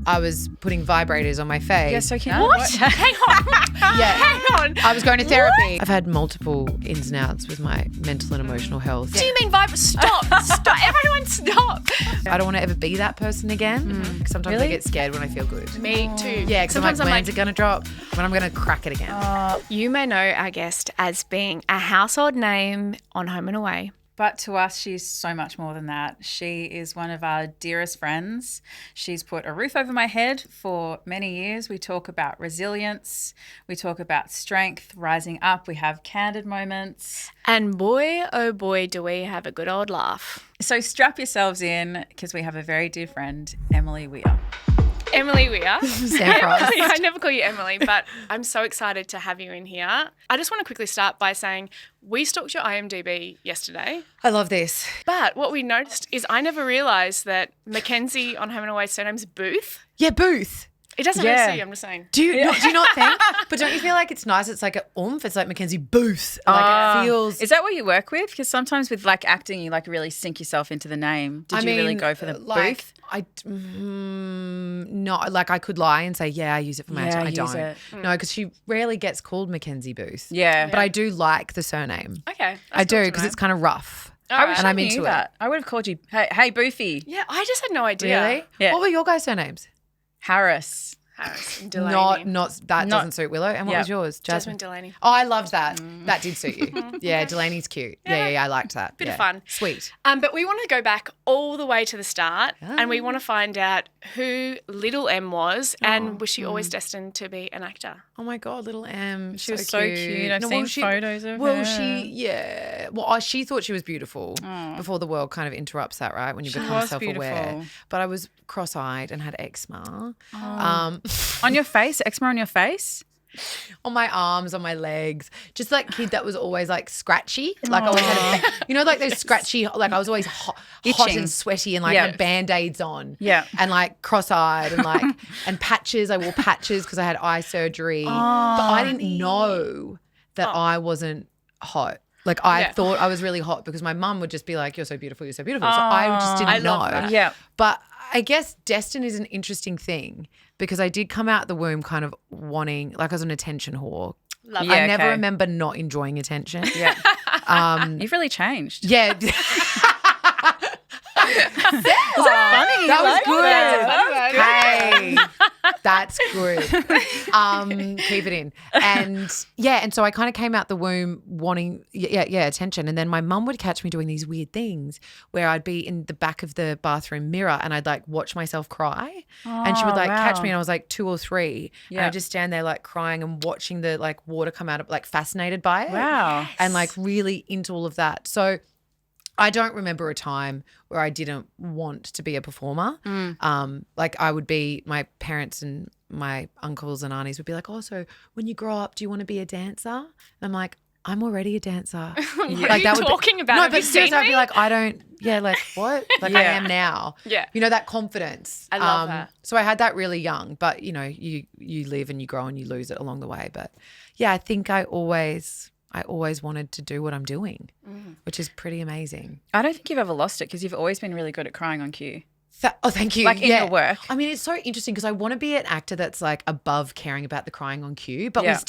I was putting vibrators on my face. Yeah, so can What? Hang on. Yeah. Hang on. I was going to therapy. I've had multiple ins and outs with my mental and emotional health. Do you mean vibe? Stop. Stop. Everyone stop. I don't want to ever be that person again. Sometimes I Really? get scared when I feel good. Me too. Yeah, because Sometimes I'm like, when's it going to drop? When I'm going to crack it again. You may know our guest as being a household name on Home and Away. But to us, she's so much more than that. She is one of our dearest friends. She's put a roof over my head for many years. We talk about resilience. We talk about strength, rising up. We have candid moments. And boy, oh boy, do we have a good old laugh. So strap yourselves in because we have a very dear friend, Emily Weir. Emily Weir. Sam Frost. Emily, I never call you Emily, but I'm so excited to have you in here. I just want to quickly start by saying we stalked your IMDb yesterday, I love this. but what we noticed is I never realised that Mackenzie on Home and Away's surname's Booth. Yeah, Booth. It doesn't Yeah. really suit you, I'm just saying. Do you not think? But don't you feel like it's nice? It's like an oomph. It's like Mackenzie Booth. Like it feels. Is that what you work with? Because sometimes with like acting, you like really sink yourself into the name. Did you really go for the like, Booth? No, like I could lie and say, yeah, I use it for my acting. I use don't. it. No, because she rarely gets called Mackenzie Booth. Yeah. But I do like the surname. Okay. I do because it's kind of rough. All wish and I I'm knew into that. I would have called you, hey, Boofy. Yeah, I just had no idea. Really? Yeah. What were your guys' surnames? Harris. Harris and Delaney. That doesn't suit Willow. And what Yeah. was yours? Jasmine Delaney. Oh, I loved that. That did suit you. Yeah, Delaney's cute. Yeah, I liked that. Bit of Yeah. fun. Sweet. But we want to go back all the way to the start and we want to find out who little M was and was she always destined to be an actor? Oh my God, little M. She was so cute. I've seen photos of Well, her. she thought she was beautiful before the world kind of interrupts that, right? When you become was self-aware. beautiful. But I was cross-eyed and had eczema. On your face? Eczema on your face? On my arms, on my legs, just like kid that was always like scratchy. Like I always had, like those scratchy. Like I was always hot Itching. and sweaty, and like Yeah. had band-aids on. Yeah. and like cross-eyed and like and patches. I wore patches because I had eye surgery. But I didn't know that I wasn't hot. Like I thought I was really hot because my mum would just be like, "You're so beautiful, you're so beautiful." So I just didn't know. love that. Yeah. But I guess destined is an interesting thing because I did come out the womb kind of wanting, like I was an attention whore. Love Yeah, I never okay. remember not enjoying attention. Yeah. You've really changed. Yeah. Funny. That was like good. that. Hey, that's good. Keep it in. And so I kind of came out the womb wanting attention. And then my mum would catch me doing these weird things where I'd be in the back of the bathroom mirror and I'd like watch myself cry. And she would like catch me and I was like 2 or 3. And I'd just stand there like crying and watching the like water come out of like fascinated by it. Wow. And like really into all of that. So I don't remember a time where I didn't want to be a performer. Like I would be, my parents and my uncles and aunties would be like, "Oh, so when you grow up, do you want to be a dancer?" And I'm like, "I'm already a dancer." What Like are you that would talking about? No, Have but you seen seriously, I'd me? be like, I don't. Yeah, like what? Like I am now. Yeah. You know, that confidence. I love that. So I had that really young, but you know, you live and you grow and you lose it along the way. But yeah, I think I always wanted to do what I'm doing, which is pretty amazing. I don't think you've ever lost it because you've always been really good at crying on cue. Thank you. Like in your work. I mean, it's so interesting because I want to be an actor that's like above caring about the crying on cue, but it's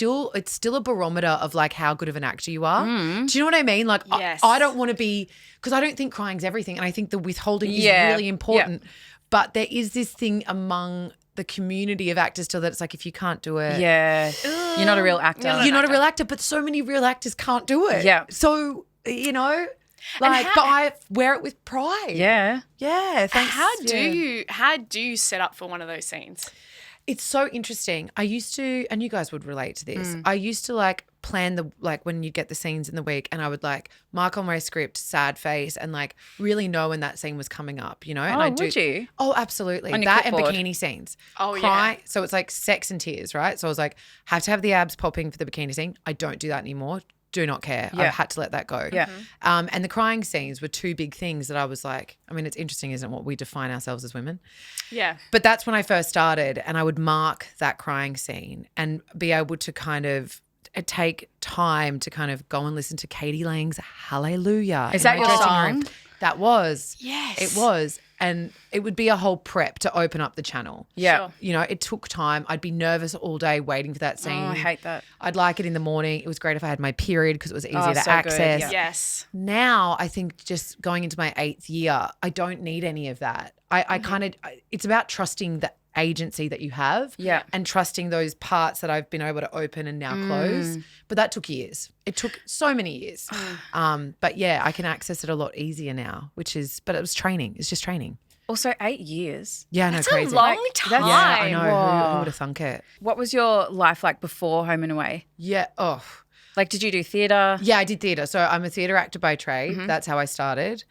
still a barometer of like how good of an actor you are. Do you know what I mean? Like Yes. I don't want to be, because I don't think crying's everything, and I think the withholding is Yeah. really important. But there is this thing among the community of actors still that it's like if you can't do it, Yeah. You're not a real actor. you're not a real actor. But so many real actors can't do it. Yeah. So you know. Like, how- but I wear it with pride. Yeah. Yeah. Thanks. How do Yeah. you set up for one of those scenes? It's so interesting. I used to, and you guys would relate to this. I used to like plan when you get the scenes in the week, and I would like mark on my script sad face and like really know when that scene was coming up, you know? And I would you? Oh, absolutely. On your That and clipboard? bikini scenes. Oh, yeah. Cry. So it's like sex and tears, right? So I was like, have to have the abs popping for the bikini scene. I don't do that anymore. Do not care. Yeah. I've had to let that go. Yeah. And the crying scenes were 2 big things that I was like, I mean, it's interesting, isn't it, what we define ourselves as women? Yeah. But that's when I first started, and I would mark that crying scene and be able to kind of take time to kind of go and listen to Katie Lang's Hallelujah. Is in that my your dressing song? room. That was. Yes. It was. and it would be a whole prep to open up the channel. Yeah. Sure. You know, it took time. I'd be nervous all day waiting for that scene. Oh, I hate that. I'd like it in the morning. It was great if I had my period because it was easier to so good, access. yeah. Yes. Now I think just going into my 8th year, I don't need any of that. I kind of, it's about trusting the agency that you have Yeah. and trusting those parts that I've been able to open and now close. But that took years. It took so many years. But yeah, I can access it a lot easier now, but it was training. It's just training. Also, 8 years. Yeah, I know, That's crazy. a long Like, time. Yeah, I know. Whoa. Who would have thunk it? What was your life like before Home and Away? Yeah. Oh, Like, did you do theatre? yeah, I did theatre. So I'm a theatre actor by trade. That's how I started.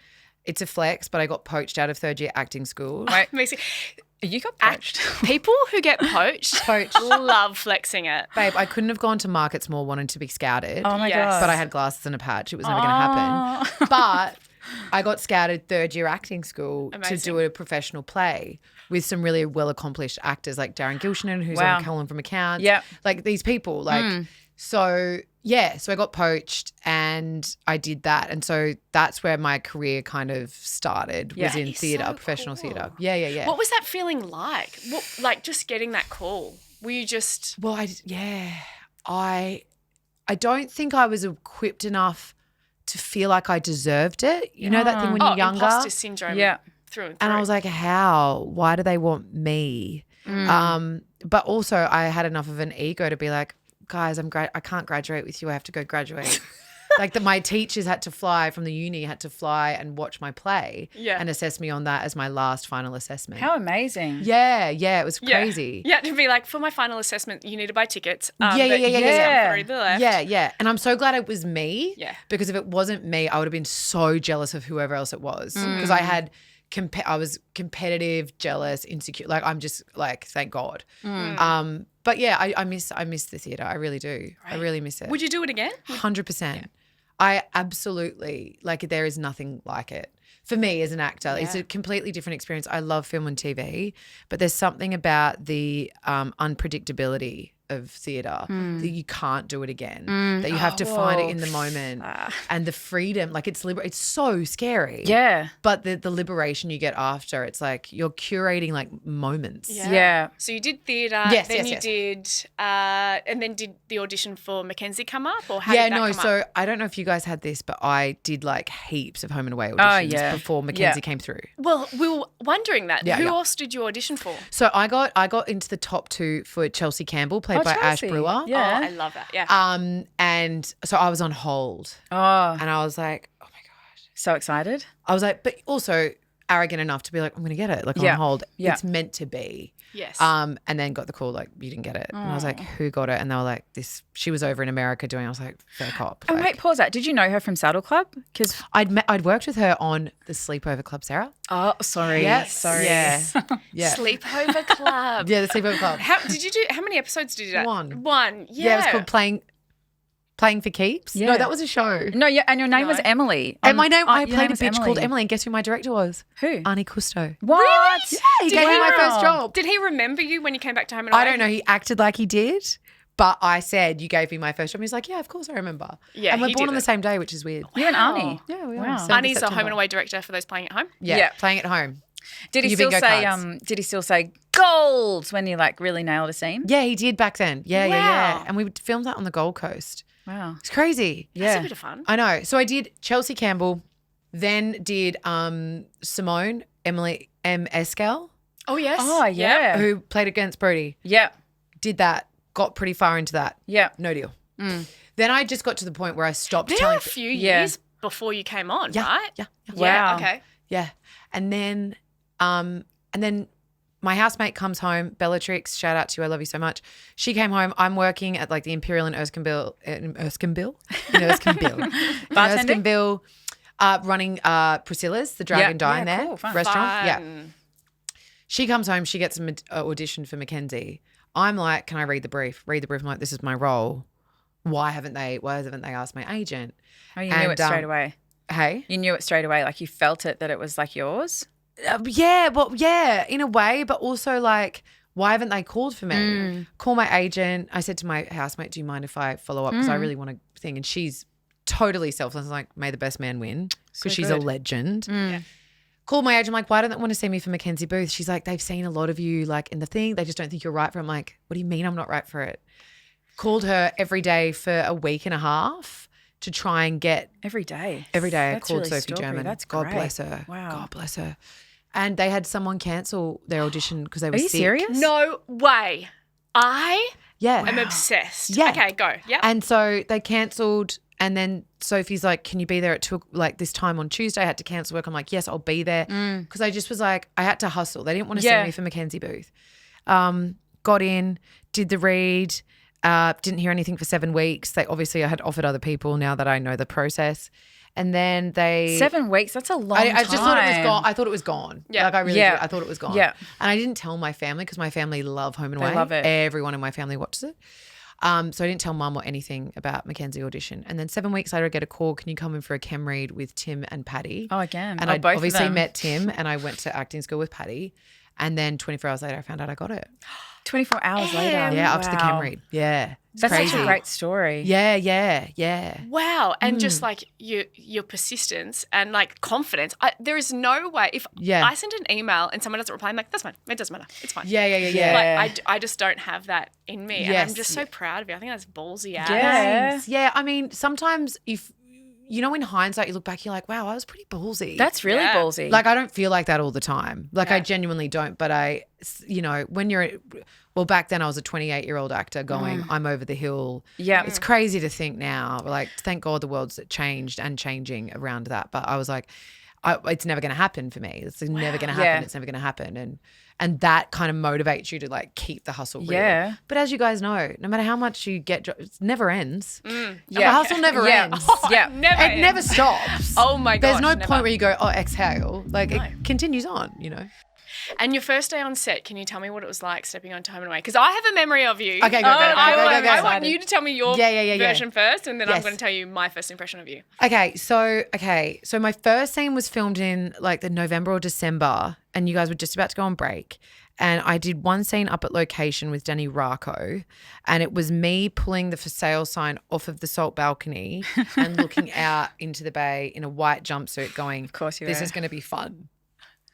It's a flex, but I got poached out of 3rd year acting school. Right. Amazing. You got poached. People who get poached love flexing it. Babe, I couldn't have gone to Markets Mall wanting to be scouted. Oh my Yes. God. But I had glasses and a patch. It was never going to happen. But I got scouted 3rd year acting school to Amazing. do a professional play with some really well accomplished actors like Darren Gilshanan, who's Wow. on Colin from Accounts. Yep. Like these people. So I got poached and I did that. And so that's where my career kind of started, was Yeah. in It's theatre, so professional cool. theatre. Yeah. What was that feeling like? Like just getting that call? Were you just Well, I don't think I was equipped enough to feel like I deserved it. You know that thing when you're younger? imposter syndrome? Yeah. Through and through. And I was like, how? Why do they want me? But also I had enough of an ego to be like, guys, I can't graduate with you. I have to go graduate. My teachers had to fly from the uni, had to fly and watch my play and assess me on that as my last final assessment. How amazing. Yeah, it was crazy. Yeah, to be like, for my final assessment, you need to buy tickets. Yeah. Yeah. Yeah. And I'm so glad it was me. Yeah. Because if it wasn't me, I would have been so jealous of whoever else it was. Because I had I was competitive, jealous, insecure. I'm just thank God. But yeah, I miss the theatre. I really do. I really miss it. Would you do it again? 100%. I absolutely, there is nothing like it. For me as an actor, it's a completely different experience. I love film and TV, but there's something about the unpredictability of theatre that you can't do it again, that you have to find it in the moment, and the freedom, it's so scary. Yeah. But the liberation you get after, it's like you're curating moments. Yeah. So you did theatre, Yes, then yes, you yes. did, and then did the audition for Mackenzie come up, or how did that come up? So I don't know if you guys had this, but I did heaps of Home and Away auditions before Mackenzie came through. Well, we were wondering that. Yeah, Who yeah. else did you audition for? So I got into the top 2 for Chelsea Campbell, played by Ash Chelsea. Brewer. Yeah. Oh, I love that. Yeah. And so I was on hold, Oh, and I was like, oh my God. so excited. I was like, but also arrogant enough to be like, I'm going to get it. Yeah. On hold. Yeah. It's meant to be. Yes. And then got the call, you didn't get it. And I was like, who got it? And they were like, she was over in America doing, I was like, fair cop. Oh, wait, pause that. Did you know her from Saddle Club? Because I'd worked with her on the Sleepover Club, Sarah. oh, sorry, sorry. Yeah. Yeah. Sleepover Club. Yeah, the Sleepover Club. How many episodes did you do? One. Yeah. Yeah, it was called Playing for Keeps. Yeah. No, that was a show. No, yeah, and your name was Emily. And my name, I your played name a was bitch called Emily, and guess who my director was? Who? Arnie Cousteau. What? Yeah, he gave me my first job. Did he remember you when you came back to Home and Away? I don't know. He acted like he did, but I said, you gave me my first job. He's like, yeah, of course I remember. Yeah, and we're he born did on the it. same day, which is weird. You and Arnie. Yeah, we are. Wow. 7th of Arnie's a September. Home and Away director for those playing at home. Yeah, Yeah. playing at home. Did he Your still bingo say? cards. Did he still say gold when you really nailed a scene? Yeah, he did back then. Yeah. Wow. And we filmed that on the Gold Coast. Wow. It's crazy. That's a bit of fun. I know. So I did Chelsea Campbell, then did Simone, Emily M. Eskel, Oh, yes. Oh yeah. who played against Brody. Yeah. Did that, got pretty far into that. Yeah. No deal. Then I just got to the point where I stopped There telling were a few Yeah. years before you came on, Yeah, right? yeah. Wow. Okay. Yeah. And then my housemate comes home, Bellatrix, shout out to you, I love you so much. She came home. I'm working at the Imperial in Erskine Bartenderville, running Priscilla's, the Dragon Dine yeah, there, cool, fun. restaurant. Yeah. Fun. She comes home, she gets an audition for Mackenzie. I'm like, can I read the brief? Read the brief. I'm like, this is my role. Why haven't they asked my agent? Oh, you knew it straight away. Hey? You knew it straight away. You felt it that it was yours. Yeah, in a way, but also why haven't they called for me? Call my agent. I said to my housemate, do you mind if I follow up? Because I really want to thing. And she's totally selfless. Like, may the best man win, because she's a good. legend. Called my agent. I'm like, why don't they want to see me for Mackenzie Booth? She's like, they've seen a lot of you like in the thing. They just don't think you're right for it. I'm like, what do you mean I'm not right for it? Called her every day for a week and a half to try and get. Every day? I That's called really Sophie stalkery. German. That's God great. bless her. Wow. God bless her. And they had someone cancel their audition because they were Are you sick. serious? No way. I Yeah. am obsessed. Yeah. Okay, go. Yeah. And so they cancelled, and then Sophie's like, can you be there at 2, like this time on Tuesday? I had to cancel work. I'm like, yes, I'll be there. Because I just was like, I had to hustle. They didn't want to send me for Mackenzie Booth. Got in, did the read, didn't hear anything for 7 weeks. I had offered other people now that I know the process. And then they 7 weeks? That's a long time. I just thought it was gone. I thought it was gone. Yeah. Like I really Yeah. did. I thought it was gone. Yeah. And I didn't tell my family because my family love Home and They Away. love it. Everyone in my family watches it. So I didn't tell mum or anything about Mackenzie audition. And then 7 weeks later, I get a call. Can you come in for a chem read with Tim and Patty? Oh, again. And Oh, I both of obviously them. met Tim and I went to acting school with Patty. And then 24 hours later, I found out I got it. 24 hours later. Yeah, after the chem Wow. read. Yeah. It's That's crazy. such a great story. Yeah. Wow. And just like your persistence and like confidence. There is no way if I send an email and someone doesn't reply, I'm like, that's fine. It doesn't matter. It's fine. Yeah. Like I just don't have that in me. And Yes. I'm just so proud of you. I think that's ballsy. Yeah. Thanks. Yeah, I mean, sometimes if, you know, in hindsight, you look back, you're like, wow, I was pretty ballsy. That's really Yeah. ballsy. Like, I don't feel like that all the time. Like, I genuinely don't. But when you're, well, back then I was a 28-year-old actor going, I'm over the hill. Yeah. It's crazy to think now. Like, thank God the world's changed and changing around that. But I was like, it's never going to happen for me. It's never going to happen. Yeah. It's never going to happen. And that kind of motivates you to like keep the hustle real. Yeah. But as you guys know, no matter how much you get, it never ends. Yeah. The hustle never Yeah. ends. Yeah. Never. It never stops. Oh my gosh. There's no never. point where you go, oh, exhale. Like it continues on, you know. And your first day on set, can you tell me what it was like stepping onto Home and Away? Because I have a memory of you. Okay, go. I want you to tell me your Yeah. version first, and then I'm Yes. going to tell you my first impression of you. Okay, so my first scene was filmed in like the November or December, and you guys were just about to go on break. And I did one scene up at location with Danny Racco, and it was me pulling the for sale sign off of the Salt balcony and looking out into the bay in a white jumpsuit going, Of course you this were. is going to be fun.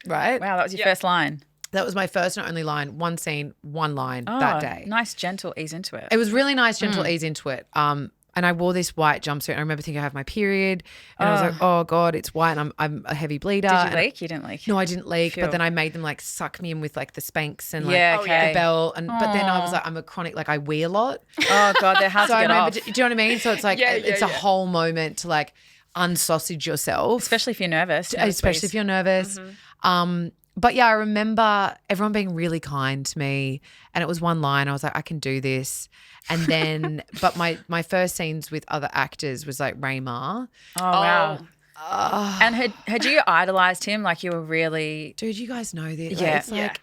Right? Wow, that was your first line. That was my first and only line, one scene, one line that day. Nice, gentle ease into it. It was really nice, gentle ease into it. And I wore this white jumpsuit. And I remember thinking I have my period, and I was like, "Oh God, it's white." And I'm a heavy bleeder. Did you and leak? You didn't leak. No, I didn't leak. Phew. But then I made them like suck me in with like the Spanx and like Yeah, okay. the belt. And but then I was like, I'm a chronic, like I wee a lot. Oh God, they're hard So to I get remember, off. do you know what I mean? So it's like it's a whole moment to like unsausage yourself, Especially if you're nervous. especially if you're nervous. But yeah, I remember everyone being really kind to me, and it was one line. I was like, I can do this. And then, but my first scenes with other actors was like Raymar. Oh, wow. And had you idolized him? Like you were really. Dude, you guys know this. Yeah. It's like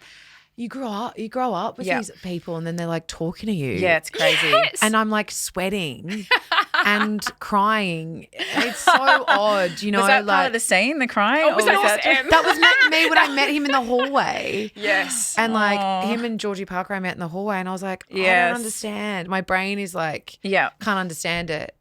you grow up with these people, and then they're like talking to you. Yeah, it's crazy. Yes. And I'm like sweating and crying. It's so odd, you know. Was that like part of the scene, the crying? Oh, was or that just Em? that was me when I met him in the hallway. Yes. And like him and Georgie Parker I met in the hallway, and I was like, I Yes. don't understand. My brain is like, Yeah. can't understand it.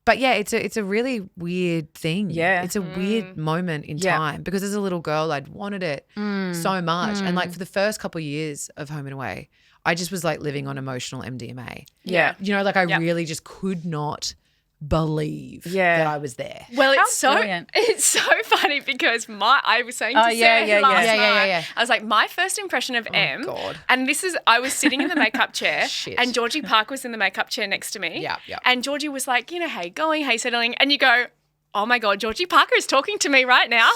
But yeah, it's a really weird thing. Yeah. It's a weird moment in Yeah. time because as a little girl, I'd wanted it so much. And like for the first couple of years of Home and Away, I just was like living on emotional MDMA. Yeah. You know, like I really just could not believe that I was there. Well, How it's so brilliant. it's so funny because I was saying to Oh, yeah, Sarah yeah, last yeah. night, Yeah. I was like, my first impression of Em, God. and I was sitting in the makeup chair, Shit. and Georgie Park was in the makeup chair next to me, Yeah. and Georgie was like, you know, hey, going, hey, settling, and you go, oh my God, Georgie Parker is talking to me right now,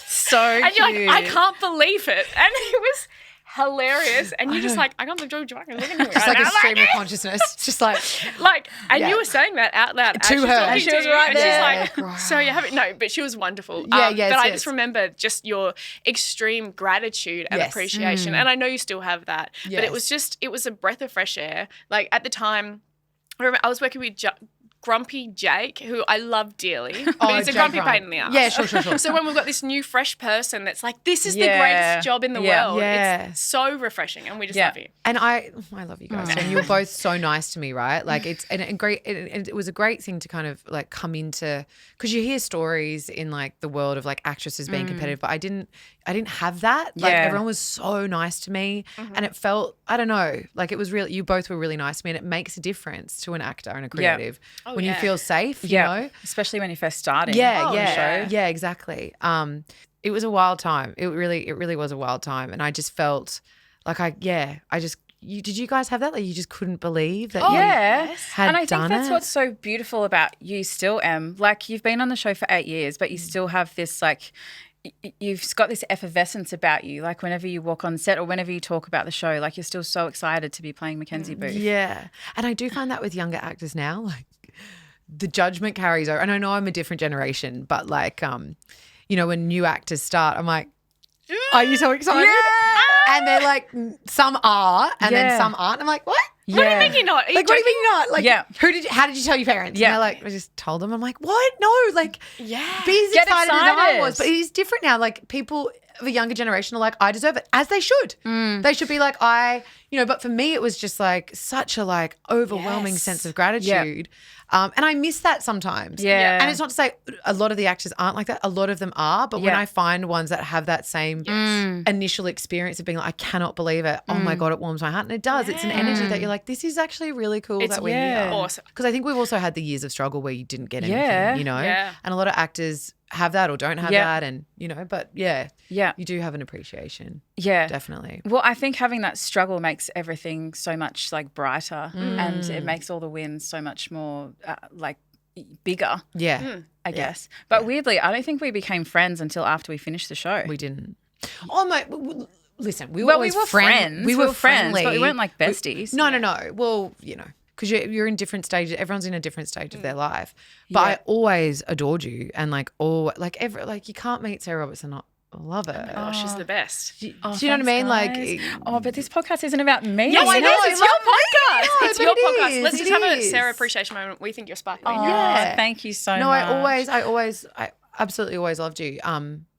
So and you're cute. like, I can't believe it, and it was hilarious, and you're just like, I can't believe Georgie Parker is looking at me Just right like now. a stream of consciousness. Just like And Yeah. you were saying that out loud as To she's her. talking And she to was you, right and there. she's like, so you haven't no, but she was wonderful. Yeah, yes, But I yes. just remember just your extreme gratitude and Yes. appreciation, and I know you still have that. But Yes. it was a breath of fresh air. Like at the time, I remember I was working with grumpy Jake, who I love dearly, but he's a Jake grumpy Ryan. pain in the ass. Yeah, sure. So when we've got this new fresh person that's like, this is the Yeah. greatest job in the world, Yeah. it's so refreshing, and we just Yeah. love you. And I love you guys. And you were both so nice to me, right? Like it's and great. It was a great thing to kind of like come into, because you hear stories in like the world of like actresses being competitive, but I didn't have that. Like Yeah. everyone was so nice to me, and it felt, I don't know, like it was really, you both were really nice to me, and it makes a difference to an actor and a creative when you feel safe. You know? Especially when you're first starting. Yeah, on the show. yeah, exactly. It was a wild time. It really was a wild time, and I just felt like did you guys have that? Like you just couldn't believe that? Yeah. had And I think done that's it? what's so beautiful about you still, Em. Like you've been on the show for 8 years, but you still have this like you've got this effervescence about you. Like whenever you walk on set or whenever you talk about the show, like you're still so excited to be playing Mackenzie Booth. Yeah, and I do find that with younger actors now, like the judgment carries over. And I know I'm a different generation, but like, you know, when new actors start, I'm like, are you so excited? Yeah. And they're like, some are, and then Yeah. some aren't. I'm like, what? What do you mean you're not? Are you Like, what do you joking? mean you're not? Like, Yeah. how did you tell your parents? Yeah. And they're like, I just told them. I'm like, what? No, like, Yeah. be as Get excited as I excited. was. But it is different now. Like, people of a younger generation are like, I deserve it, as they should. They should be like, but for me, it was just like such a like overwhelming Yes. sense of gratitude. And I miss that sometimes. Yeah. And it's not to say a lot of the actors aren't like that. A lot of them are. But when Yeah. I find ones that have that same initial experience of being like, I cannot believe it. Oh my God, it warms my heart. And it does. It's an energy that you're like, this is actually really cool It's that we're here. awesome. Because I think we've also had the years of struggle where you didn't get anything, Yeah. you know? Yeah. And a lot of actors have that or don't have Yeah. that. And, you know, but yeah, Yeah. you do have an appreciation. Yeah. Definitely. Well, I think having that struggle makes everything so much like brighter and it makes all the wins so much more like bigger, Yeah. I guess. But weirdly, I don't think we became friends until after we finished the show. We didn't. Oh my, listen, we were Well, always we were friends. We were friends, but we weren't like besties. No. Well, you know, because you're in different stages. Everyone's in a different stage of their life. But I always adored you, and like you can't meet Sarah Roberts and not love her. Oh, she's the best. Do you know what I mean? Like, but this podcast isn't about me. Yes, I it know, is. I It's your love podcast. it. It's No, your but it podcast. is, Let's it just have a is. Sarah appreciation moment. We think you're sparkling. Yeah. Thank you so no, much. I absolutely always loved you.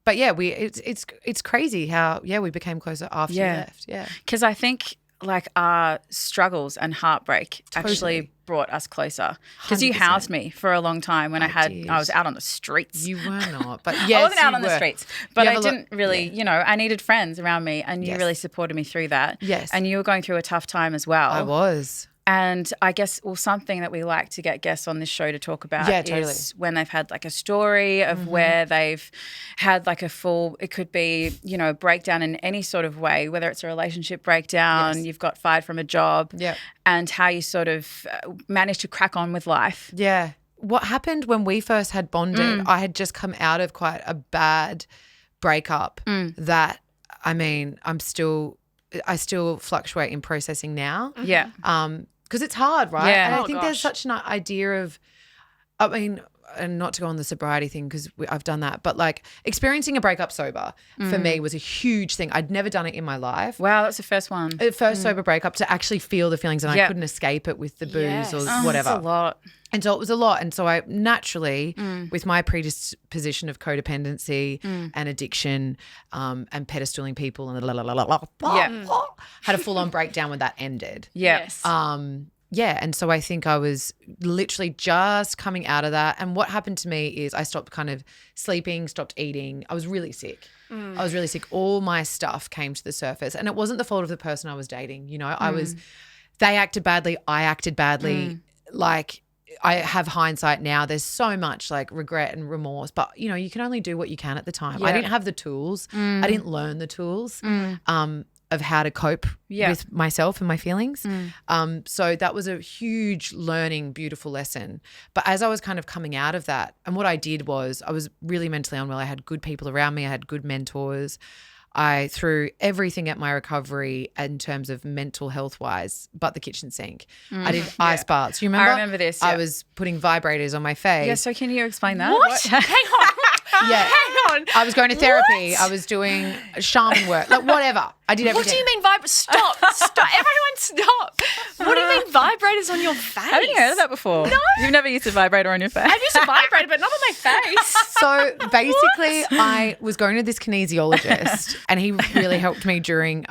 But yeah, it's crazy how we became closer after you left. Yeah. Because I think like our struggles and heartbreak Totally. actually brought us closer. Because you 100%. housed me for a long time when I did. was out on the streets. You were not, but yes, I wasn't out you on the were. streets, but You I have a lot- didn't really, you know, I needed friends around me and you Yes. really supported me through that. Yes. And you were going through a tough time as well. I was. And I guess, something that we like to get guests on this show to talk about Yeah, totally. is when they've had like a story of where they've had like it could be, you know, a breakdown in any sort of way, whether it's a relationship breakdown, Yes. you've got fired from a job, Yep. and how you sort of managed to crack on with life. Yeah. What happened when we first had bonded, I had just come out of quite a bad breakup that, I mean, I still fluctuate in processing now. Yeah. Because it's hard, right? Yeah. And I Oh, think there's gosh. such an idea of, I mean, and not to go on the sobriety thing because I've done that, but like experiencing a breakup sober for me was a huge thing. I'd never done it in my life. Wow, that's the first one. First sober breakup to actually feel the feelings, and I Yeah. couldn't escape it with the booze Yes. or Oh, whatever. That's a lot. And so it was a lot. And so I naturally, with my predisposition of codependency and addiction and pedestaling people and had a full-on breakdown when that ended. Yeah. Yes. And so I think I was literally just coming out of that. And what happened to me is I stopped kind of sleeping, stopped eating. I was really sick. I was really sick. All my stuff came to the surface. And it wasn't the fault of the person I was dating. You know, they acted badly. I acted badly. Like, I have hindsight now. There's so much like regret and remorse, but you know, you can only do what you can at the time. I Yeah. didn't have the tools. I didn't learn the tools of how to cope with myself and my feelings. So that was a huge learning, beautiful lesson. But as I was kind of coming out of that, and what I did was I was really mentally unwell. I had good people around me. I had good mentors. I threw everything at my recovery in terms of mental health wise, but the kitchen sink. I did ice baths. You remember? I remember this, I yeah. was putting vibrators on my face. Yeah, so can you explain that? What? Hang on. Yeah. Hang on. I was going to therapy. What? I was doing shaman work, like whatever. I did everything. What do you mean Stop. Everyone stop. What do you mean vibrators on your face? Haven't you heard of that before? No. You've never used a vibrator on your face? I've used a vibrator, but not on my face. So basically, I was going to this kinesiologist, and he really helped me during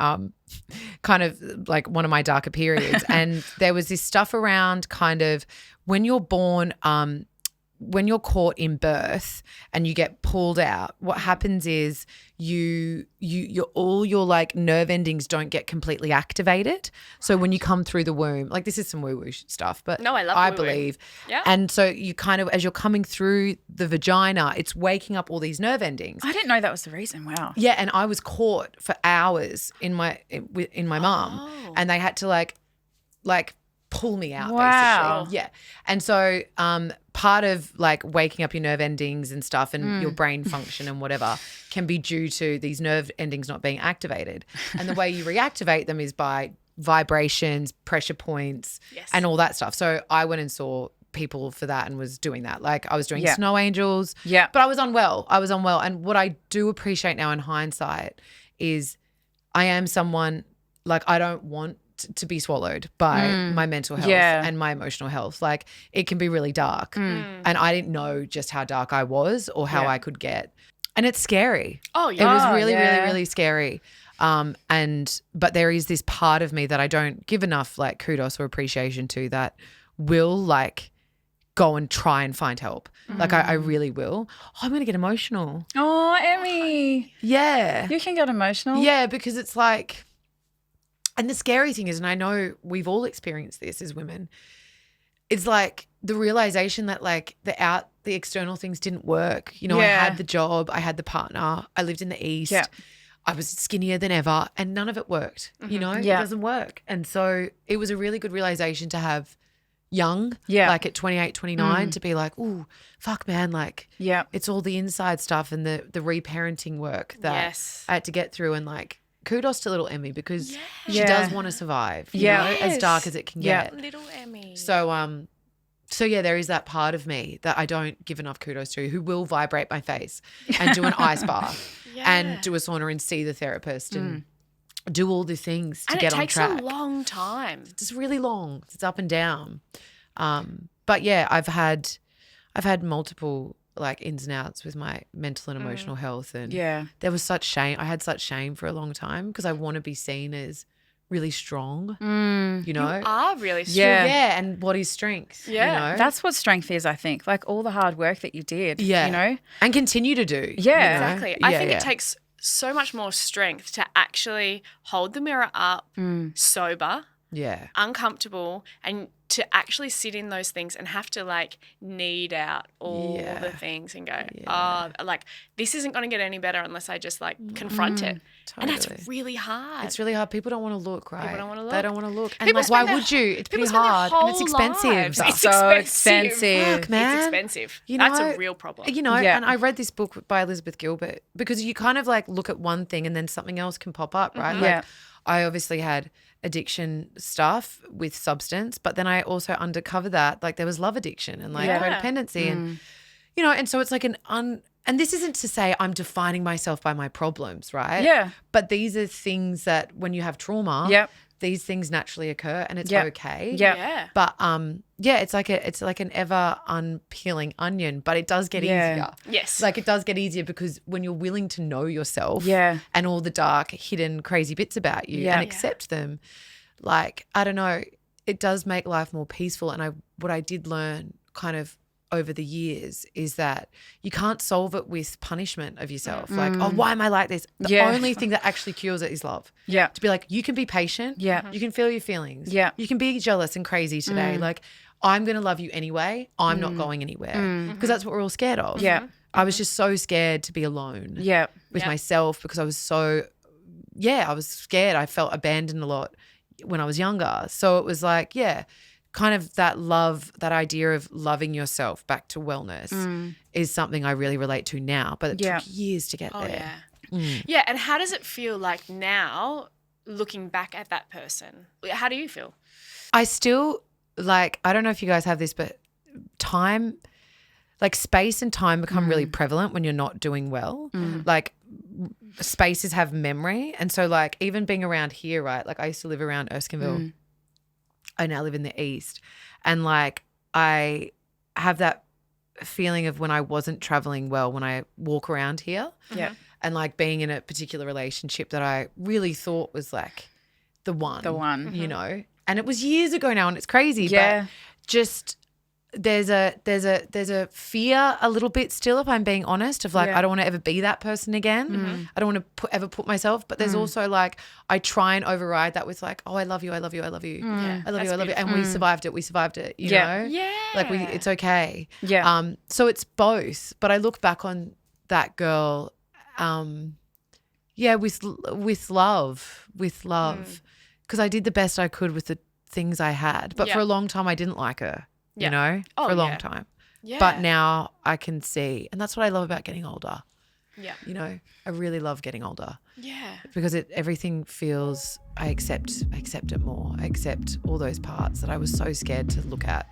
kind of like one of my darker periods. And there was this stuff around kind of when you're born, when you're caught in birth and you get pulled out, what happens is all your like nerve endings don't get completely activated. So when you come through the womb, like this is some woo-woo stuff, but No, I love I woo-woo. believe. Yeah. And so you kind of, as you're coming through the vagina, it's waking up all these nerve endings. I didn't know that was the reason. Wow. Yeah, and I was caught for hours in my mum, Oh. and they had to like pull me out. Wow. Basically. Yeah, and so part of like waking up your nerve endings and stuff, and your brain function and whatever, can be due to these nerve endings not being activated. And the way you reactivate them is by vibrations, pressure points, Yes. and all that stuff. So I went and saw people for that and was doing that. Like I was doing Yeah. snow angels. Yeah. But I was unwell. And what I do appreciate now in hindsight is I am someone like I don't want to be swallowed by my mental health Yeah. and my emotional health. Like it can be really dark. And I didn't know just how dark I was or how Yeah. I could get. And it's scary. Oh, It yeah. was Oh, really, yeah. really, really scary. But there is this part of me that I don't give enough like kudos or appreciation to that will like go and try and find help. Like I really will. Oh, I'm going to get emotional. Oh, Emmy. Yeah. You can get emotional. Yeah, because it's like, and the scary thing is, and I know we've all experienced this as women, it's like the realization that like the external things didn't work. You know, I Yeah. had the job, I had the partner, I lived in the East. Yeah. I was skinnier than ever and none of it worked, you know, Yeah. it doesn't work. And so it was a really good realization to have young, Yeah. like at 28, 29, to be like, ooh, fuck man, like Yeah. it's all the inside stuff and the reparenting work that Yes. I had to get through. And like kudos to little Emmy because she Yeah. does want to survive, you Yeah. know, as Yes. dark as it can Yeah. get. Little Emmy. So yeah, there is that part of me that I don't give enough kudos to who will vibrate my face and do an ice bath Yeah. and do a sauna and see the therapist and do all the things to and get it on takes track. a long time. It's really long. It's up and down. But yeah, I've had multiple like ins and outs with my mental and emotional health, and Yeah. there was such shame. I had such shame for a long time because I want to be seen as really strong, you know. You are really strong. Yeah. Yeah, and what is strength? Yeah. you know? That's what strength is, I think. Like all the hard work that you did. Yeah. You know? and continue to do. Yeah. you know? Exactly. I think Yeah. it takes so much more strength to actually hold the mirror up, sober, Yeah, uncomfortable, and to actually sit in those things and have to like knead out all Yeah. the things and go, Yeah. like this isn't going to get any better unless I just like confront it. And totally. that's really hard. It's really hard. People don't want to look, right? don't wanna They look. don't want to look. And People like, why spend their- would you? It's People pretty spend their hard and it's whole expensive. lives. It's So expensive. expensive. Fuck, man. It's expensive. You That's know, a real problem. You know, Yeah. and I read this book by Elizabeth Gilbert because you kind of like look at one thing and then something else can pop up, right? Like Yeah. I obviously had addiction stuff with substance, but then I also undercover that like there was love addiction and like Yeah. codependency and you know, and so it's like and this isn't to say I'm defining myself by my problems, right? Yeah. But these are things that when you have trauma, Yep. these things naturally occur and it's Yep. okay. Yep. Yeah. But yeah, it's like an ever unpeeling onion, but it does get Yeah. easier. Yes. Like it does get easier because when you're willing to know yourself Yeah. and all the dark, hidden, crazy bits about you Yeah. and Yeah. accept them, like, I don't know, it does make life more peaceful. And what I did learn kind of over the years is that you can't solve it with punishment of yourself. Like, oh, why am I like this? The Yeah. only thing that actually cures it is love. Yeah. To be like, you can be patient. Yeah. You can feel your feelings. Yeah. You can be jealous and crazy today. Like, I'm going to love you anyway. I'm not going anywhere. Because that's what we're all scared of. Yeah. I was just so scared to be alone Yeah. with Yeah. myself because I was I was scared. I felt abandoned a lot when I was younger. So it was like, kind of that love, that idea of loving yourself back to wellness is something I really relate to now. But it Yeah. took years to get Oh, there. yeah. Yeah. And how does it feel like now looking back at that person? How do you feel? I still like, I don't know if you guys have this, but time, like space and time become really prevalent when you're not doing well. Like spaces have memory. And so like even being around here, right? Like I used to live around Erskineville. I now live in the East. And like I have that feeling of when I wasn't traveling well, when I walk around here. Yeah. And like being in a particular relationship that I really thought was like the one. You know? And it was years ago now and it's crazy. Yeah. But just there's a fear a little bit still, if I'm being honest, of like I don't want to ever be that person again. I don't want to ever put myself. But there's also like I try and override that with like, oh, I love you, I love you, I love you, I love you, I love you, and we survived it. You know, like it's okay. Yeah. So it's both. But I look back on that girl, with love, because I did the best I could with the things I had. But for a long time, I didn't like her. You know, for a long time. Yeah. But now I can see, and that's what I love about getting older. Yeah. You know, I really love getting older. Yeah. Because everything feels, I accept it more. I accept all those parts that I was so scared to look at.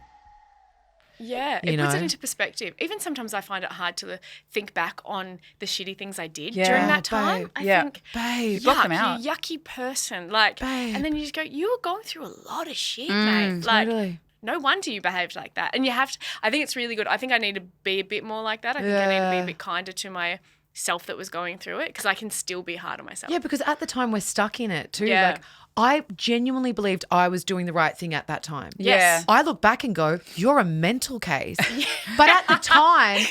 Yeah, it puts it into perspective. Even sometimes I find it hard to think back on the shitty things I did during that time. I think, babe, block them out. You yucky person. Like, babe. And then you just go, you were going through a lot of shit, mate. Like, totally. No wonder you behaved like that. And you have to, I think it's really good. I think I need to be a bit more like that. I think I need to be a bit kinder to myself that was going through it because I can still be hard on myself. Yeah, because at the time we're stuck in it too. Yeah. Like I genuinely believed I was doing the right thing at that time. Yes. I look back and go, you're a mental case. But at the time,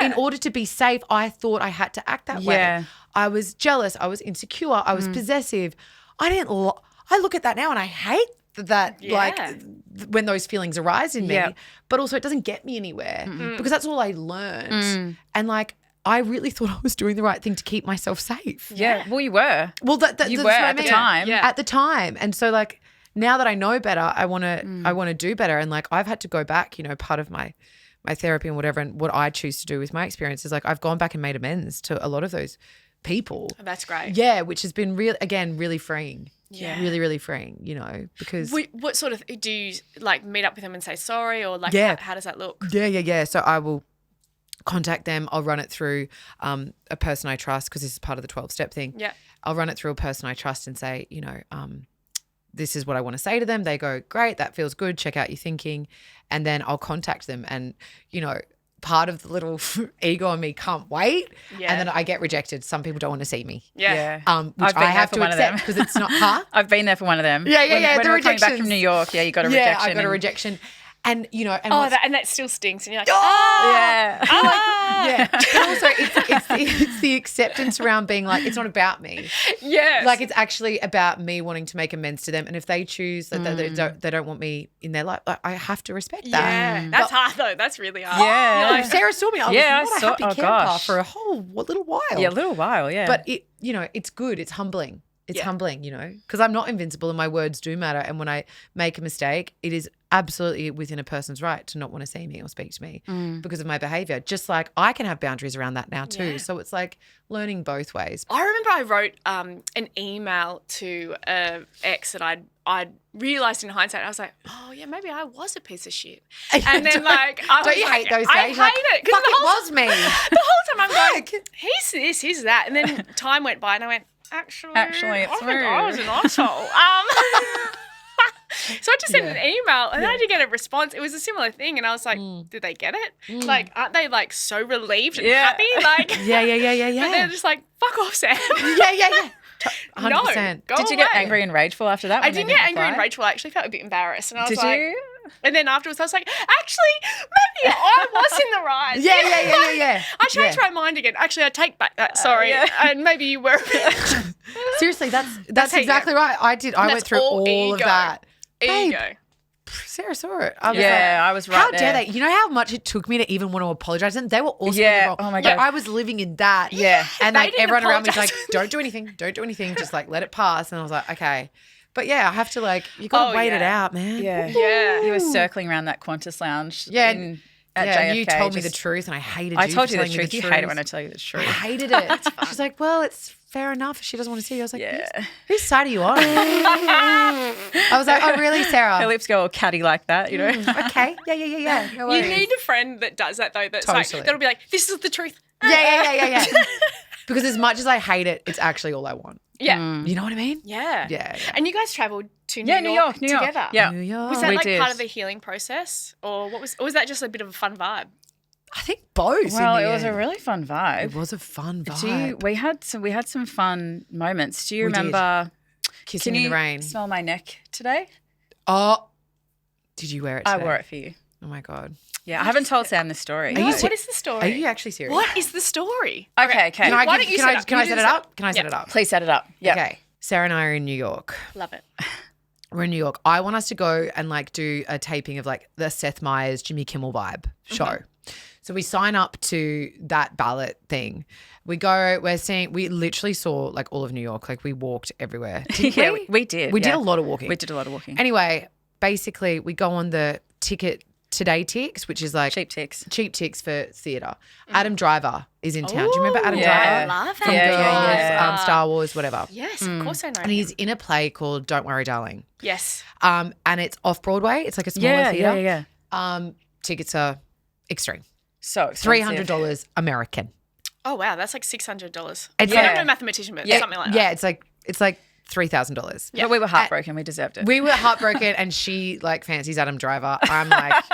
in order to be safe, I thought I had to act that way. I was jealous. I was insecure. I was possessive. I look at that now and I hate that like when those feelings arise in me, but also it doesn't get me anywhere because that's all I learned. And like I really thought I was doing the right thing to keep myself safe. Yeah. Well, you were. Well, you were at the time. Yeah. At the time. And so like now that I know better, I want to do better. And like I've had to go back, you know, part of my therapy and whatever, and what I choose to do with my experience is like I've gone back and made amends to a lot of those people. Oh, that's great. Yeah, which has been really freeing. Yeah. Really, really freeing, you know, because. What sort of, do you like meet up with them and say sorry or like how does that look? Yeah. So I will contact them. I'll run it through a person I trust because this is part of the 12-step thing. Yeah. I'll run it through a person I trust and say, you know, this is what I want to say to them. They go, great, that feels good. Check out your thinking. And then I'll contact them and, you know, part of the little ego in me can't wait. Yeah. And then I get rejected. Some people don't want to see me. Yeah. Which I have to accept because it's not her. I've been there for one of them. Yeah. When we were coming back from New York, you got a rejection. Yeah, I got a rejection. And, you know. And and that still stinks. And you're like, yeah. Yeah. But also it's the acceptance around being like, it's not about me. Yes. Like it's actually about me wanting to make amends to them. And if they choose that they don't want me in their life, like, I have to respect that. Yeah. That's hard though. That's really hard. Yeah. Like, Sarah saw me. I was not a happy camper for a whole little while. Yeah, a little while, yeah. But it, you know, it's good. It's humbling. It's humbling, you know, because I'm not invincible and my words do matter. And when I make a mistake, it is absolutely within a person's right to not want to see me or speak to me because of my behaviour. Just like I can have boundaries around that now too. Yeah. So it's like learning both ways. I remember I wrote an email to an ex that I'd realised in hindsight. I was like, oh yeah, maybe I was a piece of shit. And then like, don't you hate those days? I hate it. Fuck, it was me. The whole time I'm going, he's this, he's that. And then time went by and I went, Actually, it's rude. I was an asshole. So I just sent an email and then I did get a response. It was a similar thing and I was like, did they get it? Like, aren't they like so relieved and happy? Like, yeah. But they're just like, fuck off, Sam. Yeah. 100%. No, did you get angry and rageful after that? I didn't get angry and rageful. I actually felt a bit embarrassed. And I was did you? And then afterwards I was like, actually, maybe I was in the right. Yeah. I changed my mind again. Actually, I take back that. Sorry. And maybe you were. Seriously, that's exactly right. I went through all of that. Ego. Babe, Sarah saw it. I was right how there. dare they? You know how much it took me to even want to apologise? And they were also wrong. Oh my God. Like, I was living in that. Yeah. And like everyone around me was like, don't do anything. Just like let it pass. And I was like, okay. But yeah, I have to like, you got to wait it out, man. Yeah. You were circling around that Qantas lounge. Yeah. At JFK, you told me the truth and I hated you. I told you the truth. You hate it when I tell you the truth. I hated it. She's like, well, it's fair enough. If she doesn't want to see you. I was like, Yeah. whose side are you on? I was like, oh, really, Sarah? Her lips go all catty like that, you know. Okay. Yeah. No You worries. need a friend that does that though. That's Totally. like that'll be like, this is the truth. Yeah. Because as much as I hate it, it's actually all I want. Yeah. You know what I mean? Yeah. Yeah. And you guys travelled to Yeah, New York New York. together. Yeah. New York. Was that We like did. part of the healing process, or was that just a bit of a fun vibe? I think both. Well, in it the was a end. really fun vibe. It was a fun vibe. We had some fun moments. Do you We did. remember Kissing can in you the rain. smell my neck today? Oh, did you wear it I today? wore it for you. Oh my God. Yeah, I haven't told Sam this story. Are you What is the story? Are you actually serious? What is the story? Okay. Can I, Why don't you can I, set up? can I You set do it set- up? Can I set it up? Please set it up. Yeah. Okay. Sarah and I are in New York. Love it. We're in New York. I want us to go and like do a taping of like the Seth Meyers, Jimmy Kimmel vibe show. So we sign up to that ballot thing. We go, we literally saw like all of New York. Like we walked everywhere. Didn't Yeah, we? we did. We did yeah. a lot of walking. We did a lot of walking. Anyway, basically we go on the Ticket Today Ticks, which is like Cheap ticks. cheap ticks for theatre. Adam Driver is in town. Do you remember Adam yeah. Driver? I love From that. Girls, Yeah. Star Wars, whatever. Yes, of course I know. And him. he's in a play called Don't Worry, Darling. Yes. And it's off Broadway. It's like a smaller Yeah, theatre. yeah. Tickets are extreme. So expensive. $300 American. Oh wow, that's like $600. It's I'm like- not a mathematician, but Yeah, something like that. yeah, it's like $3,000. But we were heartbroken. We deserved it. We were heartbroken, and she like fancies Adam Driver. I'm like,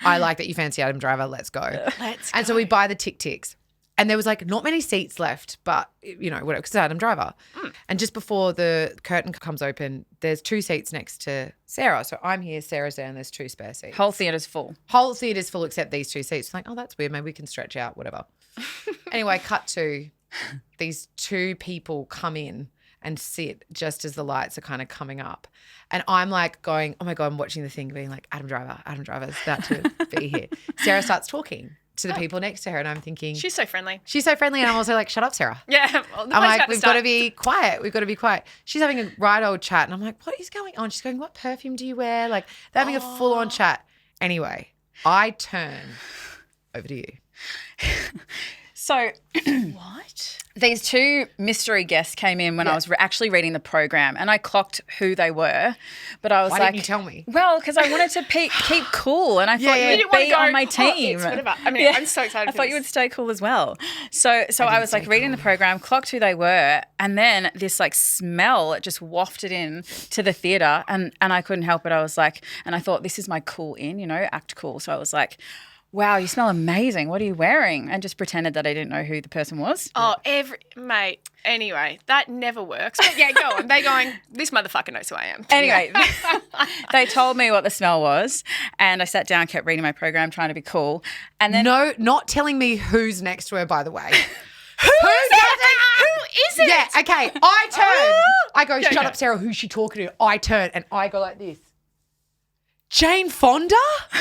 I like that you fancy Adam Driver. Let's go. Let's And so we buy the ticks. And there was like not many seats left, but you know, whatever, because it's Adam Driver. And just before the curtain comes open, there's 2 seats next to Sarah. So I'm here, Sarah's there, and there's 2 spare seats. Whole theatre's full. Whole theatre's full except these 2 seats. Like, oh, that's weird. Maybe we can stretch out, whatever. Anyway, cut to these 2 people come in and sit just as the lights are kind of coming up. And I'm like going, oh my God, I'm watching the thing being like, Adam Driver's about to be here. Sarah starts talking to the people next to her and I'm thinking, She's so friendly. she's so friendly. And I'm also like, shut up, Sarah. Yeah. Well, the I'm play's like, about we've got to be quiet. We've got to be quiet. She's having a right old chat. And I'm like, what is going on? She's going, what perfume do you wear? Like they're having a full on chat. Anyway, I turn over to you. So What? these 2 mystery guests came in when I was actually reading the program, and I clocked who they were, but I was Why like, didn't you tell me? well, because I wanted to keep cool, and I thought yeah. you You would didn't want be to go, on my "Oh, team. it's whatever." I mean, I'm so excited I for thought you this. would stay cool as well. So I was like reading the program, clocked who they were, and then this like smell just wafted in to the theatre, and I couldn't help it. I was like, and I thought, this is my cool in, you know, act cool. So I was like, wow, you smell amazing. What are you wearing? And just pretended that I didn't know who the person was. Oh, mate. Anyway, that never works. But yeah, go on. They going, this motherfucker knows who I am. Anyway, they told me what the smell was, and I sat down, kept reading my program, trying to be cool. And then No, not telling me who's next to her, by the way. Who is it? Yeah, okay. I turn. I go, shut up, Sarah. Who's she talking to? I turn and I go like this. Jane Fonda?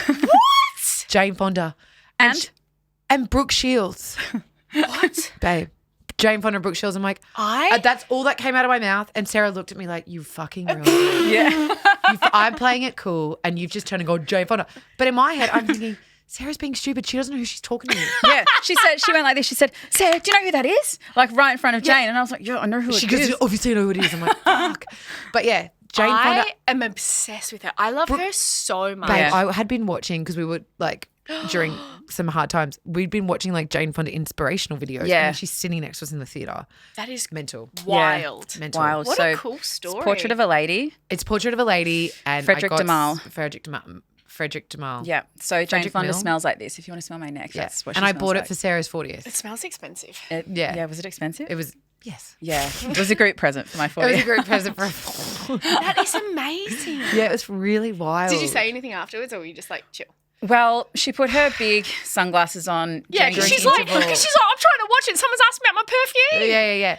What? Jane Fonda. And Brooke Shields. What? Babe. Jane Fonda and Brooke Shields. I'm like, that's all that came out of my mouth. And Sarah looked at me like, you fucking ruined it. yeah. I'm playing it cool and you've just turned and gone, Jane Fonda. But in my head, I'm thinking, Sarah's being stupid. She doesn't know who she's talking to. Yeah, she went like this. She said, Sarah, do you know who that is? Like right in front of Jane. And I was like, yeah, I know who She it goes, is. you obviously know who it is. I'm like, fuck. But yeah, Jane Fonda. I am obsessed with her. I love her so much. Babe, Yeah. I had been watching because we were like during some hard times. We'd been watching like Jane Fonda inspirational videos. Yeah. And she's sitting next to us in the theatre. That is Mental. wild. Mental. Wild. What so a cool story. It's Portrait of a Lady. It's Portrait of a Lady and Frederick Demal. Frederick Demal. Yeah. So Jane Frederick Fonda Mill. smells like this. If you want to smell my neck, Yeah. that's what she And I smells bought like. it for Sarah's 40th. It smells expensive. Yeah. Yeah, was it expensive? It was, yes. Yeah. It was a group present for my 40th. It was a group present for That is amazing. Yeah, it was really wild. Did you say anything afterwards or were you just like, chill? Well, she put her big sunglasses on. Yeah, during because the she's like, interval. I'm trying to watch it. Someone's asked me about my perfume. Yeah.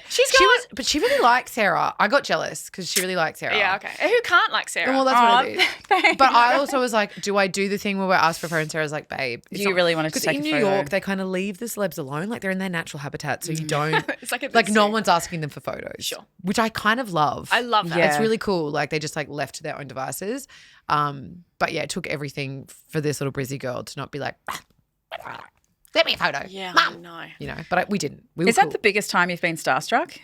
But she really liked Sarah. I got jealous because she really liked Sarah. Yeah, okay. And who can't like Sarah? Well, that's what it is. Thanks. But I also was like, do I do the thing where we're asked for her and Sarah's like, babe. Do you really want to Because take in a New photo? York, they kind of leave the celebs alone. Like they're in their natural habitat. So you don't, It's like a like no zoo. one's asking them for photos. Sure. Which I kind of love. I love that. Yeah. It's really cool. Like they just like left to their own devices. But yeah, it took everything for this little Brizzy girl to not be like, let me a photo. Yeah, Mum. I know. You know, but we didn't. We were Is that cool. the biggest time you've been starstruck?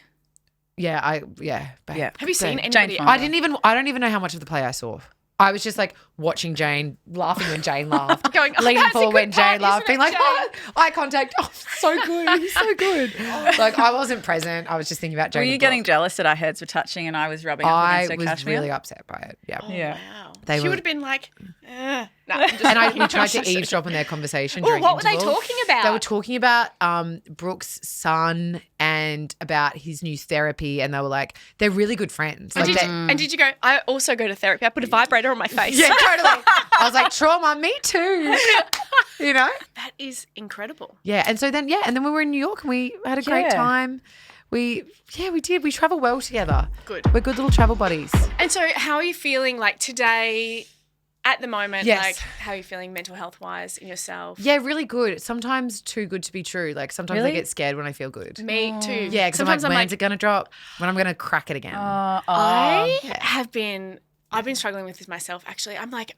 babe. Have you seen Jane anybody? Fonda. I don't even know how much of the play I saw. I was just like watching Jane, laughing when Jane laughed, Going, oh, leaning that's a forward good when Jane part, laughed, isn't being it, like, oh, eye contact. Oh, so good. He's so good. Like I wasn't present. I was just thinking about Jane. Were you and getting Brooke. jealous that our heads were touching and I was rubbing up I against her was cashmere? really upset by it. Yeah. Oh, Yeah. wow. They She were- would have been like, nah, I'm just And we tried to eavesdrop on their conversation. Oh, during what were they interval. talking about? They were talking about Brooke's son and about his new therapy, and they were like, they're really good friends. And, Like did they- you, and did you go, I also go to therapy. I put a vibrator on my face. yeah, totally. I was like, trauma, me too. You know? That is incredible. Yeah. And so then, and then we were in New York and we had a great Yeah. time. We did. We travel well together. Good. We're good little travel buddies. And so how are you feeling like today at the moment? Yes. Like how are you feeling mental health wise in yourself? Yeah, really good. Sometimes too good to be true. Like sometimes I Really? get scared when I feel good. Me too. Yeah, because I'm like, Sometimes when's it going to drop? When I'm going to crack it again. I've been struggling with this myself actually. I'm like,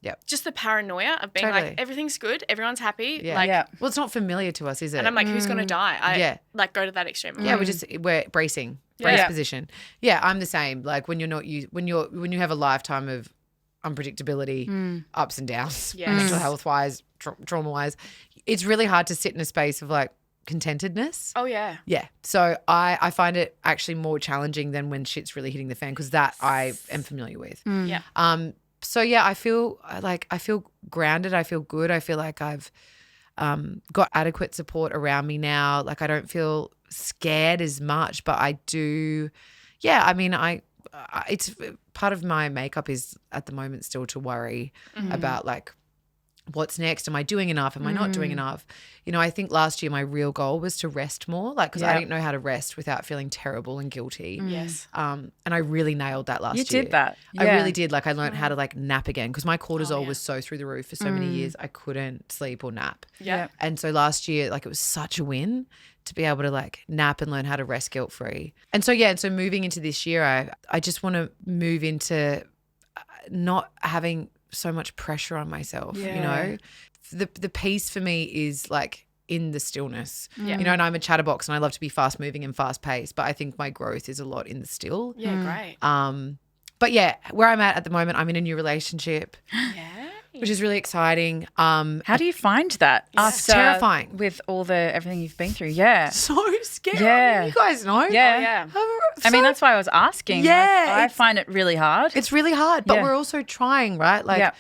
Yep. just the paranoia of being Totally. like, everything's good, everyone's happy. Yeah. Like, Yeah. Well, it's not familiar to us, is it? and I'm like, who's going to die? I Yeah. like go to that extreme. Yeah, we're bracing, brace Yeah. position. Yeah, I'm the same. Like when you're not when you have a lifetime of unpredictability, ups and downs, Yes. mental health wise, trauma wise, it's really hard to sit in a space of like contentedness. Oh yeah. Yeah, so I find it actually more challenging than when shit's really hitting the fan because that I am familiar with. Yeah. So yeah, I feel grounded. I feel good. I feel like I've got adequate support around me now. Like I don't feel scared as much, but I do. Yeah, I mean, it's part of my makeup is at the moment still to worry about like what's next. Am I doing enough? Am I not doing enough? You know, I think last year my real goal was to rest more, like because I didn't know how to rest without feeling terrible and guilty. Yes. And I really nailed that last year. You did that. I Yeah. really did. Like I learned how to like nap again because my cortisol yeah. was so through the roof for so many years. I couldn't sleep or nap. Yeah. And so last year, like it was such a win to be able to like nap and learn how to rest guilt free. And so moving into this year, I just want to move into not having so much pressure on myself. You Yeah. know, the peace for me is like in the stillness. Yeah. You know, and I'm a chatterbox and I love to be fast moving and fast paced, but I think my growth is a lot in the still. Yeah, great. But yeah, where I'm at the moment, I'm in a new relationship, Yeah. which is really exciting. How do you find that? It's terrifying. With all the everything you've been through. Yeah. So scary. Yeah. You guys know. Yeah. Oh, yeah. I mean, that's why I was asking. Yeah, Like, I it's- find it really hard. It's really hard, but Yeah. we're also trying, right? Like Yeah.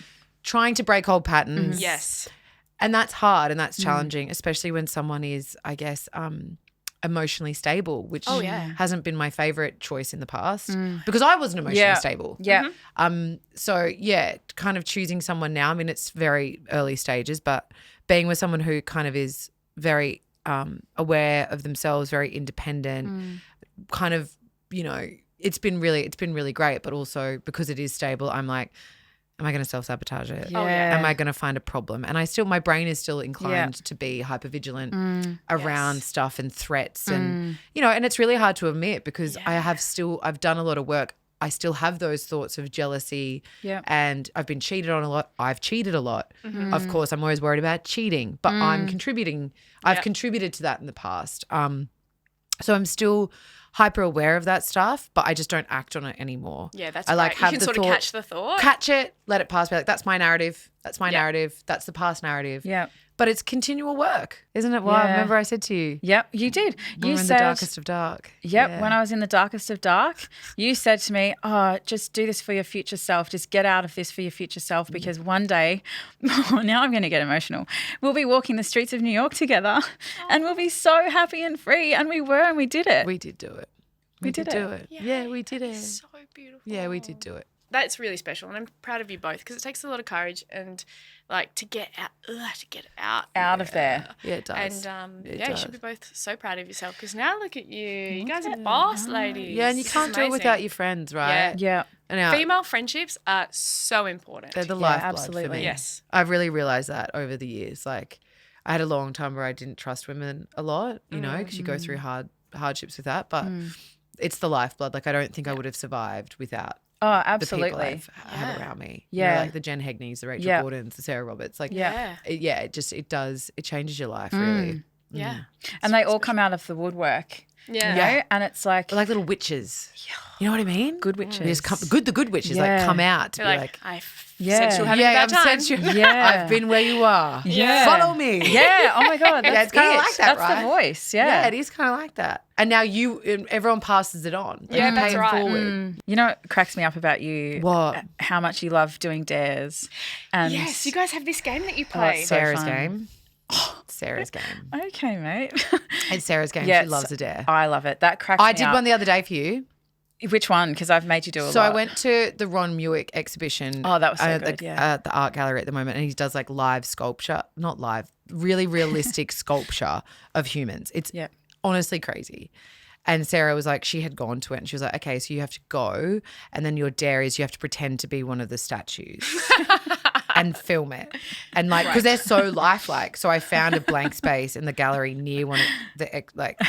trying to break old patterns. Yes. And that's hard and that's challenging, especially when someone is, I guess, emotionally stable, which Oh, yeah. hasn't been my favorite choice in the past because I wasn't emotionally Yeah. stable. Yeah. So yeah, kind of choosing someone now. I mean, it's very early stages, but being with someone who kind of is very aware of themselves, very independent, kind of, you know, it's been really great. But also because it is stable, I'm like, am I going to self-sabotage it? Oh, yeah. Am I going to find a problem? And my brain is still inclined to be hypervigilant around stuff and threats and, you know, and it's really hard to admit because I've done a lot of work. I still have those thoughts of jealousy and I've been cheated on a lot. I've cheated a lot. Of course, I'm always worried about cheating, but I'm contributing. I've contributed to that in the past. So I'm still hyper aware of that stuff, but I just don't act on it anymore. Yeah, that's I like right. have You can the sort of thought- catch the thought. Catch it, let it pass. Be like, that's my narrative. That's my narrative. That's the past narrative. Yeah. But it's continual work, isn't it? Well, I Yeah. remember I said to you, Yep. You did. we're You in said the darkest of dark. Yep, Yeah. when I was in the darkest of dark, you said to me, oh, just do this for your future self. Just get out of this for your future self because one day, now I'm going to get emotional, we'll be walking the streets of New York together and we'll be so happy and free. And we were and we did it. We did do it. We did do it. it. Yeah, we did it. So beautiful. Yeah, we did do it. That's really special, and I'm proud of you both because it takes a lot of courage and like to get out Out of there. Yeah, it does. And It you does. should be both so proud of yourself because now look at you. You guys are boss ladies. Yeah, and you This can't is do it amazing. without your friends, right? Yeah. And our, Female friendships are so important. they're the Yeah, lifeblood for absolutely. me. Yes. I've really realised that over the years. Like, I had a long time where I didn't trust women a lot, you know, because you go through hardships with that. But it's the lifeblood. Like, I don't think I would have survived without Oh, the people absolutely. I've had around me. Yeah. You know, like the Jen Hegneys, the Rachel Yeah. Gordons, the Sarah Roberts. Like, Yeah. it changes your life really. Yeah. And they all come out of the woodwork. Yeah. You know? And it's like, Like little witches. You know what I mean? good witches. They just the good witches like come out to They're be like sensual having a bad time. I've been where you are. Yeah. Follow me. Yeah. Oh my God. Yeah, it's kind of like that, That's right? the voice. Yeah, Yeah. it is kind of like that. And now everyone passes it on. Like, Yeah, you that's pay it right. forward. You know what cracks me up about you? What? How much you love doing dares. And Yes, you guys have this game that you Oh, play. it's so Sarah's fun. game. Sarah's game. Okay, mate. It's Sarah's game. Yeah, She loves a dare. I love it. That cracks me I up. did one the other day for you. Which one? Because I've made you do a lot. So I went to the Ron Muick exhibition. Oh, that was so at good, at the art gallery at the moment, and he does like live sculpture, not live, really realistic sculpture of humans. It's Yeah. honestly crazy. And Sarah was like, she had gone to it, and she was like, okay, so you have to go, and then your dare is you have to pretend to be one of the statues. And film it. And like, because they're so lifelike. So I found a blank space in the gallery near one of the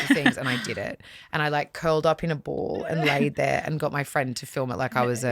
things, and I did it. And I like curled up in a ball and laid there and got my friend to film it like I was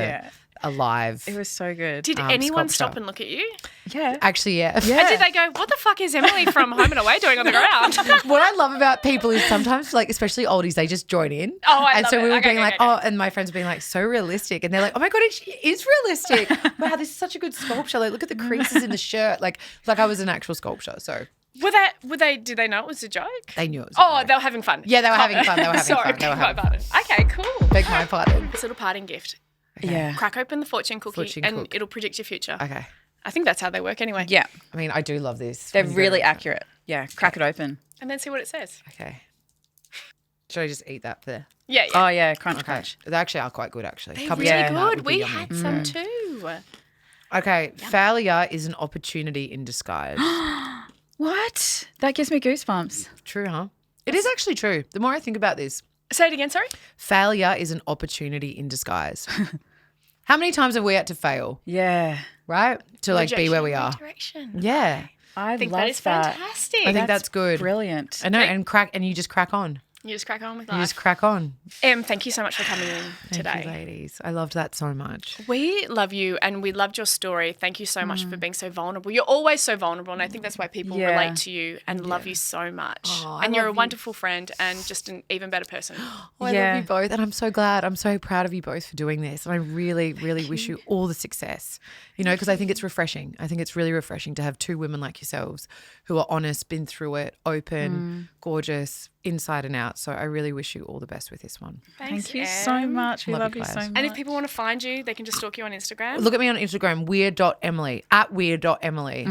alive. It was so good. Did anyone sculpture. stop and look at you? Yeah. Actually, yeah. And did they go, what the fuck is Emily from Home and Away doing on the ground? What I love about people is sometimes, like, especially oldies, they just join in. Oh, I And love so it. we were Okay, being okay, like, okay. oh, and my friends were being like, so realistic. And they're like, oh my God, it is realistic. Wow, this is such a good sculpture. Like, look at the creases in the shirt. Like I was an actual sculpture. So Did they know it was a joke? they knew it was a Oh, joke. they were having fun. Yeah, they were having fun. They were having Sorry, fun. They were beg my having pardon. Okay, cool. Beg my pardon. This little parting gift. Yeah. Crack open the fortune cookie Fortune and cook. it'll predict your future. Okay. I think that's how they work anyway. Yeah. I mean, I do love this. They're When you really go to- accurate. Yeah. Crack it open. And then see what it says. Okay. Should I just eat that there? Yeah. Oh, yeah. Crunch, Okay. crunch. They actually are quite good, actually. They're Couple really of them good. would be We yummy. had some too. Okay. Failure is an opportunity in disguise. What? That gives me goosebumps. True, huh? It is actually true. The more I think about this, Say it again, sorry. failure is an opportunity in disguise. How many times have we had to fail, Yeah. right? To like be where we Rejection, are. redirection. Yeah. I think love that is fantastic. I think that's good. Brilliant. I know, and you just crack on. You just crack on with You life. just crack on. Em, thank you so much for coming in today. Thank you, ladies. I loved that so much. We love you and we loved your story. Thank you so much for being so vulnerable. You're always so vulnerable, and I think that's why people Yeah. relate to you and love you so much. Oh, I and you're a love you. wonderful friend and just an even better person. Oh, I Yeah. love you both, and I'm so glad. I'm so proud of you both for doing this, and I really, really wish you all the success. You know, because I think it's refreshing. I think it's really refreshing to have two women like yourselves who are honest, been through it, open, gorgeous, inside and out. So I really wish you all the best with this one. Thanks, Thank you Em. so much. We Love love you you so guys. much. And if people want to find you, they can just stalk you on Instagram. Look at me on Instagram, weird.emily, @weird.emily.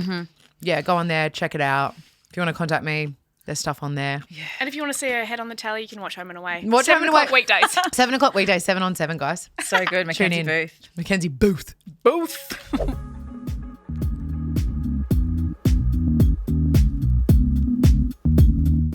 Yeah, go on there, check it out. If you want to contact me, there's stuff on there. And if you want to see her head on the tally, you can watch Home and Away. Watch Home and 7 o'clock Away. weekdays. 7 o'clock weekdays, 7 on 7, guys. So good, Tune Mackenzie in. Booth. Mackenzie Booth. Booth.